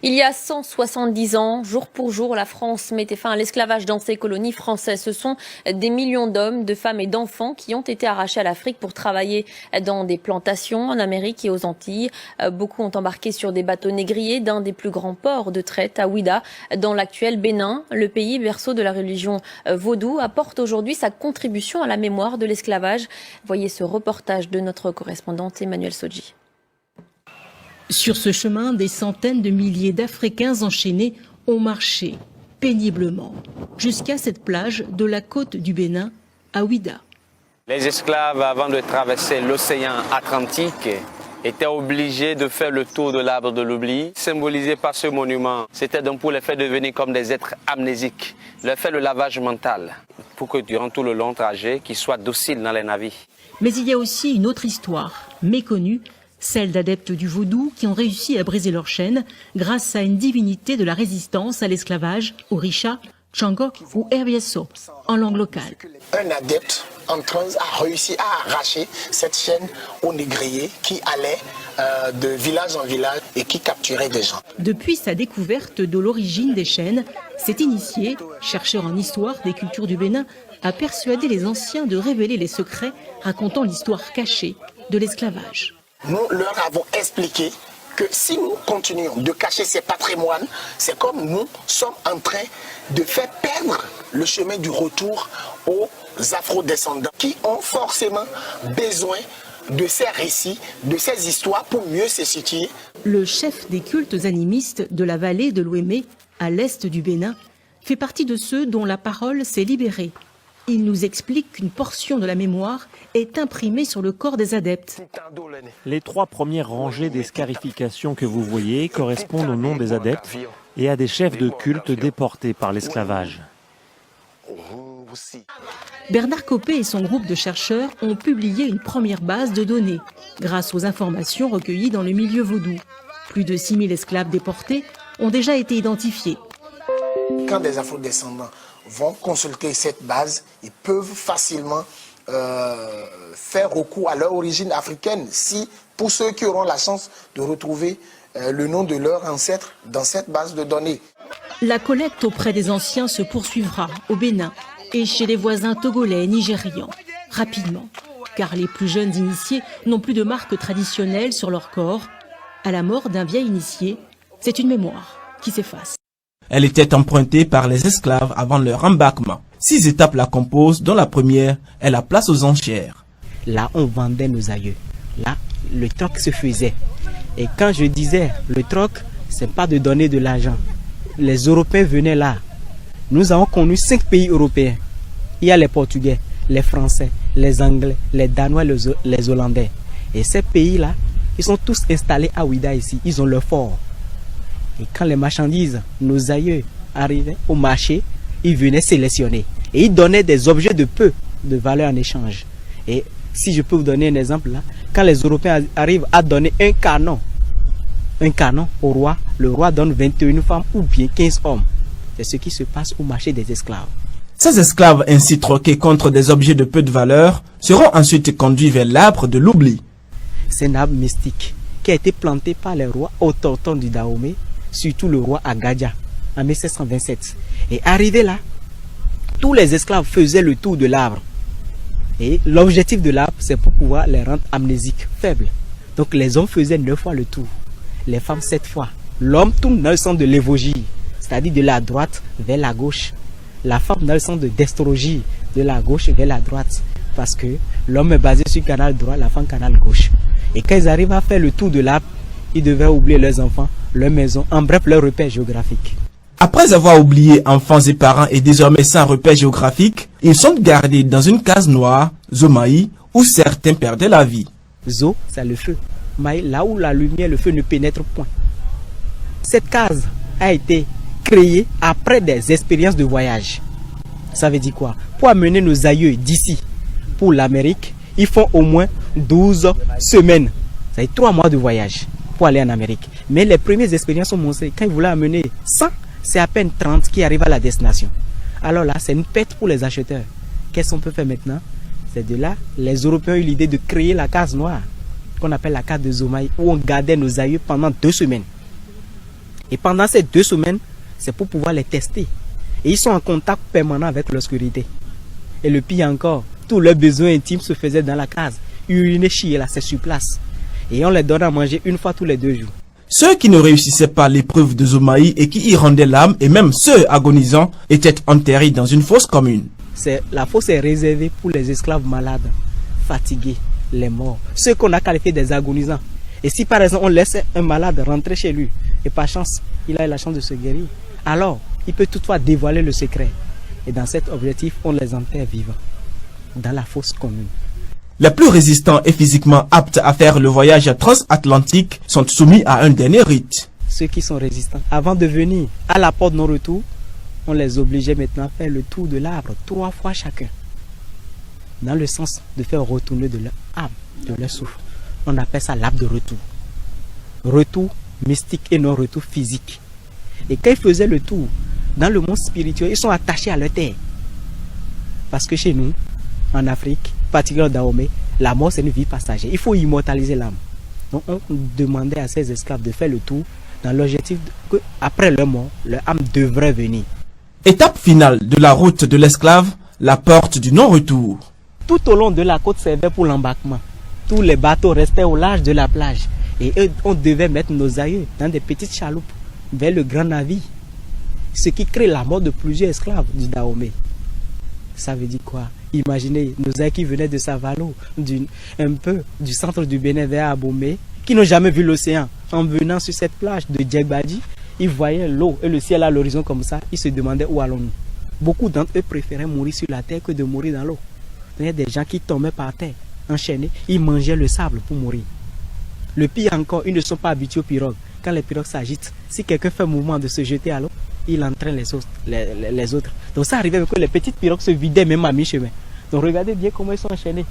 Il y a 170 ans, jour pour jour, la France mettait fin à l'esclavage dans ses colonies françaises. Ce sont des millions d'hommes, de femmes et d'enfants qui ont été arrachés à l'Afrique pour travailler dans des plantations en Amérique et aux Antilles. Beaucoup ont embarqué sur des bateaux négriers d'un des plus grands ports de traite à Ouidah, dans l'actuel Bénin. Le pays, berceau de la religion vaudou, apporte aujourd'hui sa contribution à la mémoire de l'esclavage. Voyez ce reportage de notre correspondante Emmanuel Sodji. Sur ce chemin, des centaines de milliers d'Africains enchaînés ont marché péniblement jusqu'à cette plage de la côte du Bénin, à Ouidah. Les esclaves, avant de traverser l'océan Atlantique, étaient obligés de faire le tour de l'arbre de l'oubli, symbolisé par ce monument. C'était donc pour les faire devenir comme des êtres amnésiques, leur faire le lavage mental, pour que durant tout le long trajet, qu'ils soient dociles dans les navires. Mais il y a aussi une autre histoire, méconnue, celle d'adeptes du vaudou qui ont réussi à briser leur chaîne grâce à une divinité de la résistance à l'esclavage, Orisha, Changok ou Ervieso, en langue locale. Un adepte en transe a réussi à arracher cette chaîne aux négriers qui allaient de village en village et qui capturaient des gens. Depuis sa découverte de l'origine des chaînes, cet initié, chercheur en histoire des cultures du Bénin, a persuadé les anciens de révéler les secrets racontant l'histoire cachée de l'esclavage. Nous leur avons expliqué que si nous continuons de cacher ces patrimoines, c'est comme nous sommes en train de faire perdre le chemin du retour aux afro-descendants qui ont forcément besoin de ces récits, de ces histoires pour mieux se situer. Le chef des cultes animistes de la vallée de l'Ouémé, à l'est du Bénin, fait partie de ceux dont la parole s'est libérée. Il nous explique qu'une portion de la mémoire est imprimée sur le corps des adeptes. Les 3 premières rangées des scarifications que vous voyez correspondent au nom des adeptes et à des chefs de culte déportés par l'esclavage. Bernard Copé et son groupe de chercheurs ont publié une première base de données grâce aux informations recueillies dans le milieu vaudou. Plus de 6000 esclaves déportés ont déjà été identifiés. Quand des afro-descendants vont consulter cette base, ils peuvent facilement faire recours à leur origine africaine. Si, pour ceux qui auront la chance de retrouver le nom de leur ancêtre dans cette base de données. La collecte auprès des anciens se poursuivra au Bénin et chez les voisins togolais et nigérians, rapidement, car les plus jeunes initiés n'ont plus de marques traditionnelles sur leur corps. À la mort d'un vieil initié, c'est une mémoire qui s'efface. Elle était empruntée par les esclaves avant leur embarquement. 6 étapes la composent, dont la première est la place aux enchères. Là, on vendait nos aïeux. Là, le troc se faisait. Et quand je disais le troc, c'est pas de donner de l'argent. Les Européens venaient là. Nous avons connu 5 pays européens. Il y a les Portugais, les Français, les Anglais, les Danois, les Hollandais. Et ces pays-là, ils sont tous installés à Ouidah ici. Ils ont leur fort. Et quand les marchandises, nos aïeux, arrivaient au marché, ils venaient sélectionner. Et ils donnaient des objets de peu de valeur en échange. Et si je peux vous donner un exemple là, quand les Européens arrivent à donner un canon au roi, le roi donne 21 femmes ou bien 15 hommes. C'est ce qui se passe au marché des esclaves. Ces esclaves ainsi troqués contre des objets de peu de valeur seront ensuite conduits vers l'arbre de l'oubli. C'est un arbre mystique qui a été planté par les rois autochtones du Dahomey, surtout le roi Agadia en 1727. Et arrivé là, tous les esclaves faisaient le tour de l'arbre. Et l'objectif de l'arbre, c'est pour pouvoir les rendre amnésiques, faibles. Donc les hommes faisaient 9 fois le tour, les femmes 7 fois. L'homme tourne dans le sens de l'évogie, c'est-à-dire de la droite vers la gauche. La femme dans le sens de destrogie, de la gauche vers la droite. Parce que l'homme est basé sur le canal droit, la femme canal gauche. Et quand ils arrivent à faire le tour de l'arbre, ils devaient oublier leurs enfants, leur maison, en bref leur repère géographique. Après avoir oublié enfants et parents et désormais sans repère géographique, ils sont gardés dans une case noire, Zomaï, où certains perdaient la vie. Zo, c'est le feu. Maï, là où la lumière, le feu ne pénètre point. Cette case a été créée après des expériences de voyage. Ça veut dire quoi? Pour amener nos aïeux d'ici pour l'Amérique, ils font au moins 12 semaines. Ça veut dire 3 mois de voyage pour aller en Amérique. Mais les premières expériences ont montré quand ils voulaient amener 100, c'est à peine 30 qui arrivent à la destination. Alors là, c'est une perte pour les acheteurs. Qu'est-ce qu'on peut faire maintenant? C'est de là, les Européens ont eu l'idée de créer la case noire, qu'on appelle la case de Zomaï, où on gardait nos aïeux pendant 2 semaines. Et pendant ces 2 semaines, c'est pour pouvoir les tester. Et ils sont en contact permanent avec l'obscurité. Et le pire encore, tous leurs besoins intimes se faisaient dans la case. Uriner, chier, là, c'est sur place. Et on les donne à manger une fois tous les 2 jours. Ceux qui ne réussissaient pas l'épreuve de Zomaï et qui y rendaient l'âme, et même ceux agonisants, étaient enterrés dans une fosse commune. La fosse est réservée pour les esclaves malades, fatigués, les morts, ceux qu'on a qualifiés des agonisants. Et si par exemple on laisse un malade rentrer chez lui, et par chance, il a eu la chance de se guérir, alors il peut toutefois dévoiler le secret. Et dans cet objectif, on les enterre vivants, dans la fosse commune. Les plus résistants et physiquement aptes à faire le voyage transatlantique sont soumis à un dernier rite. Ceux qui sont résistants, avant de venir à la porte de non-retour, on les obligeait maintenant à faire le tour de l'arbre 3 fois chacun. Dans le sens de faire retourner de leur âme, de leur souffle. On appelle ça l'arbre de retour. Retour mystique et non retour physique. Et quand ils faisaient le tour, dans le monde spirituel, ils sont attachés à leur terre. Parce que chez nous, en Afrique, particulièrement Dahomey, la mort c'est une vie passagère. Il faut immortaliser l'âme. Donc on demandait à ces esclaves de faire le tour dans l'objectif qu'après leur mort, leur âme devrait venir. Étape finale de la route de l'esclave, la porte du non-retour. Tout au long de la côte servait pour l'embarquement. Tous les bateaux restaient au large de la plage. Et on devait mettre nos aïeux dans des petites chaloupes vers le grand navire. Ce qui crée la mort de plusieurs esclaves du Dahomey. Ça veut dire quoi? Imaginez nos aïeux qui venaient de Savalo, un peu du centre du Bénin vers Abomey, qui n'ont jamais vu l'océan. En venant sur cette plage de Djegbadji, ils voyaient l'eau et le ciel à l'horizon comme ça. Ils se demandaient où allons-nous. Beaucoup d'entre eux préféraient mourir sur la terre que de mourir dans l'eau. Il y a des gens qui tombaient par terre, enchaînés, ils mangeaient le sable pour mourir. Le pire encore, ils ne sont pas habitués aux pirogues. Quand les pirogues s'agitent, si quelqu'un fait le mouvement de se jeter à l'eau, il entraîne les autres. Donc ça arrivait que les petites pirogues se vidaient même à mi-chemin. Donc regardez bien comment ils sont enchaînés.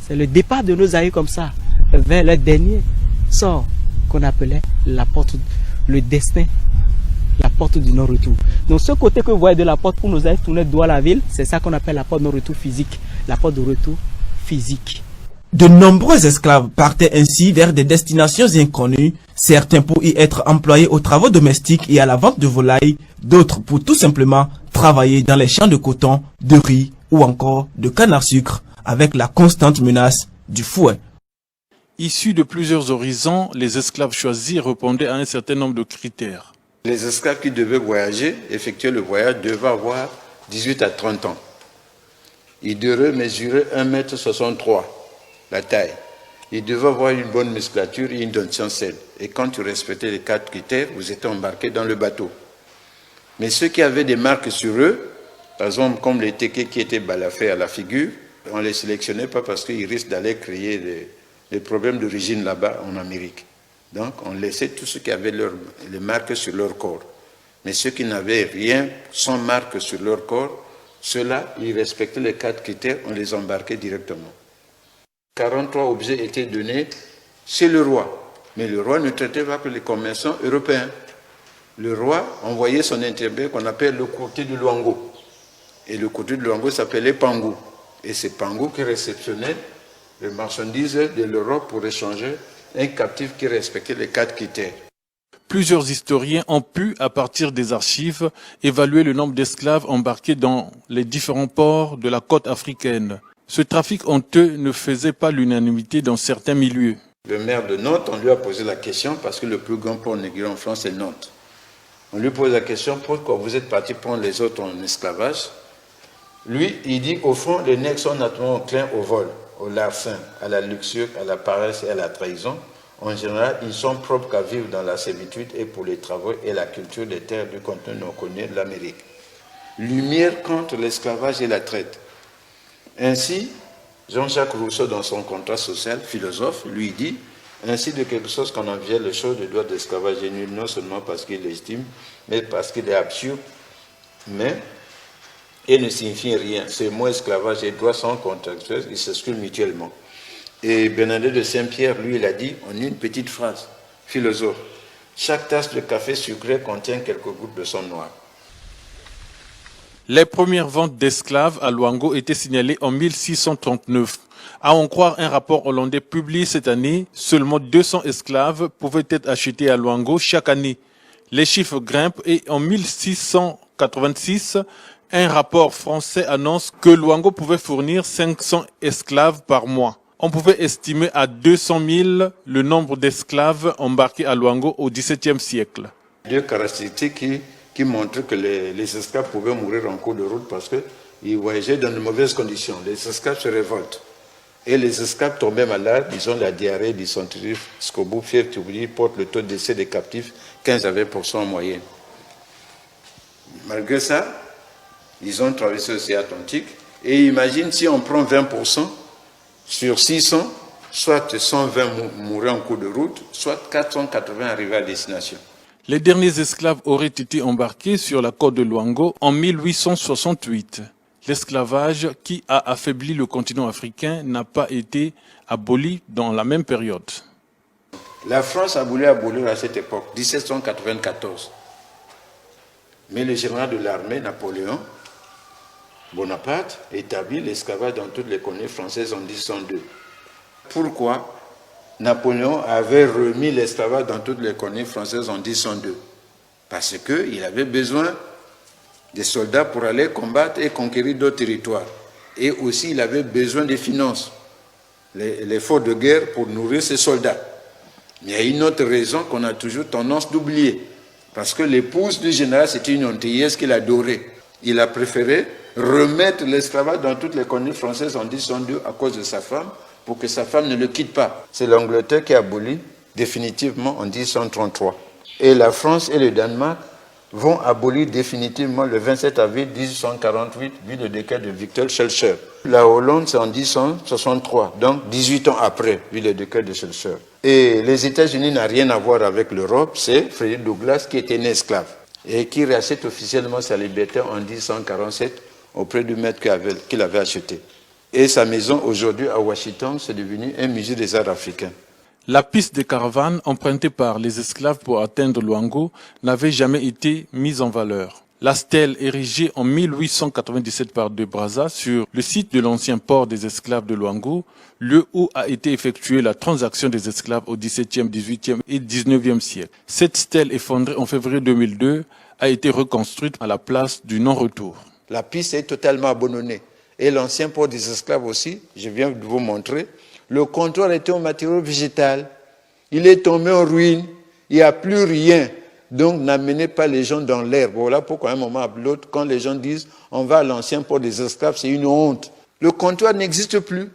C'est le départ de nos aïeux comme ça, vers le dernier sort qu'on appelait la porte, le destin, la porte du non-retour. Donc ce côté que vous voyez de la porte pour nous aïeux tourner droit à la ville, c'est ça qu'on appelle la porte de non-retour physique. La porte de retour physique. De nombreux esclaves partaient ainsi vers des destinations inconnues, certains pour y être employés aux travaux domestiques et à la vente de volailles, d'autres pour tout simplement travailler dans les champs de coton, de riz ou encore de canne à sucre, avec la constante menace du fouet. Issus de plusieurs horizons, les esclaves choisis répondaient à un certain nombre de critères. Les esclaves qui devaient voyager, effectuer le voyage, devaient avoir 18 à 30 ans. Ils devaient mesurer 1,63 m, la taille. Ils devaient avoir une bonne musculature et une dentition saine. Et quand tu respectais les 4 critères, vous étiez embarqué dans le bateau. Mais ceux qui avaient des marques sur eux, par exemple comme les tékés qui étaient balafrés à la figure, on ne les sélectionnait pas parce qu'ils risquent d'aller créer des problèmes d'origine là-bas en Amérique. Donc on laissait tous ceux qui avaient les marques sur leur corps. Mais ceux qui n'avaient rien, sans marque sur leur corps, ceux-là, ils respectaient les 4 critères, on les embarquait directement. 43 objets étaient donnés chez le roi. Mais le roi ne traitait pas que les commerçants européens. Le roi envoyait son intermédiaire qu'on appelle le courtier de Luango. Et le courtier de Luango s'appelait Pangou. Et c'est Pangou qui réceptionnait les marchandises de l'Europe pour échanger un captif qui respectait les 4 critères. Plusieurs historiens ont pu, à partir des archives, évaluer le nombre d'esclaves embarqués dans les différents ports de la côte africaine. Ce trafic honteux ne faisait pas l'unanimité dans certains milieux. Le maire de Nantes, on lui a posé la question, parce que le plus grand port négrier en France est Nantes. On lui pose la question, pourquoi vous êtes parti prendre les autres en esclavage? Lui, il dit, au fond, les nègres sont naturellement enclins au vol, au larcin, à la luxure, à la paresse et à la trahison. En général, ils sont propres qu'à vivre dans la servitude et pour les travaux et la culture des terres du continent non connu de l'Amérique. Lumière contre l'esclavage et la traite. Ainsi, Jean-Jacques Rousseau, dans son contrat social, philosophe, lui dit, ainsi de quelque chose qu'on envient les choses de droit d'esclavage est nul, non seulement parce qu'il l'estime, mais parce qu'il est absurde, mais il ne signifie rien. Ces mots esclavage et droit sont contractuels, ils s'excluent mutuellement. Et Bernadette de Saint-Pierre, lui, il a dit en une petite phrase, philosophe, chaque tasse de café sucré contient quelques gouttes de sang noir. Les premières ventes d'esclaves à Luango étaient signalées en 1639. À en croire un rapport hollandais publié cette année, seulement 200 esclaves pouvaient être achetés à Luango chaque année. Les chiffres grimpent et en 1686, un rapport français annonce que Luango pouvait fournir 500 esclaves par mois. On pouvait estimer à 200 000 le nombre d'esclaves embarqués à Luango au XVIIe siècle. Deux caractéristiques qui montrent que les esclaves pouvaient mourir en cours de route parce qu'ils voyageaient dans de mauvaises conditions. Les esclaves se révoltent. Et les esclaves tombaient malades, ils ont la diarrhée, dysenterie, scorbut, fièvre typhoïde, portent le taux de décès des captifs 15 à 20% en moyenne. Malgré ça, ils ont traversé l'océan Atlantique. Et imagine si on prend 20% sur 600, soit 120 mouraient en cours de route, soit 480 arrivaient à destination. Les derniers esclaves auraient été embarqués sur la côte de Luango en 1868. L'esclavage qui a affaibli le continent africain n'a pas été aboli dans la même période. La France a voulu abolir à cette époque, 1794. Mais le général de l'armée, Napoléon Bonaparte, établit l'esclavage dans toutes les colonies françaises en 1802. Pourquoi Napoléon avait remis l'esclavage dans toutes les colonies françaises en 1802? Parce qu'il avait besoin des soldats pour aller combattre et conquérir d'autres territoires. Et aussi, il avait besoin des finances, l'effort de guerre pour nourrir ses soldats. Mais il y a une autre raison qu'on a toujours tendance d'oublier. Parce que l'épouse du général, c'était une Antillaise qu'il adorait. Il a préféré remettre l'esclavage dans toutes les colonies françaises en 1802 à cause de sa femme, pour que sa femme ne le quitte pas. C'est l'Angleterre qui a aboli définitivement en 1833. Et la France et le Danemark vont abolir définitivement le 27 avril 1848, vu le décret de Victor Schœlcher. La Hollande, c'est en 1863, donc 18 ans après, vu le décret de Schœlcher. Et les États-Unis n'ont rien à voir avec l'Europe, c'est Frédéric Douglass qui était né esclave et qui rachète officiellement sa liberté en 1847 auprès du maître qu'il avait acheté. Et sa maison, aujourd'hui, à Washington, c'est devenu un musée des arts africains. La piste de caravane empruntée par les esclaves pour atteindre Luango n'avait jamais été mise en valeur. La stèle érigée en 1897 par De Brazza sur le site de l'ancien port des esclaves de Luango, lieu où a été effectuée la transaction des esclaves au XVIIe, XVIIIe et XIXe siècle. Cette stèle effondrée en février 2002 a été reconstruite à la place du non-retour. La piste est totalement abandonnée. Et l'ancien port des esclaves aussi, je viens de vous montrer, le comptoir était en matériau végétal. Il est tombé en ruine. Il n'y a plus rien. Donc, n'amenez pas les gens dans l'herbe. Voilà pourquoi, à un moment ou l'autre, quand les gens disent on va à l'ancien port des esclaves, c'est une honte. Le comptoir n'existe plus.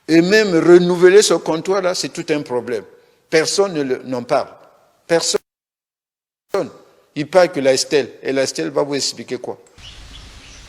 Et même renouveler ce comptoir-là, c'est tout un problème. Personne n'en parle. Personne. Il parle que la Estelle. Et la Estelle va vous expliquer quoi?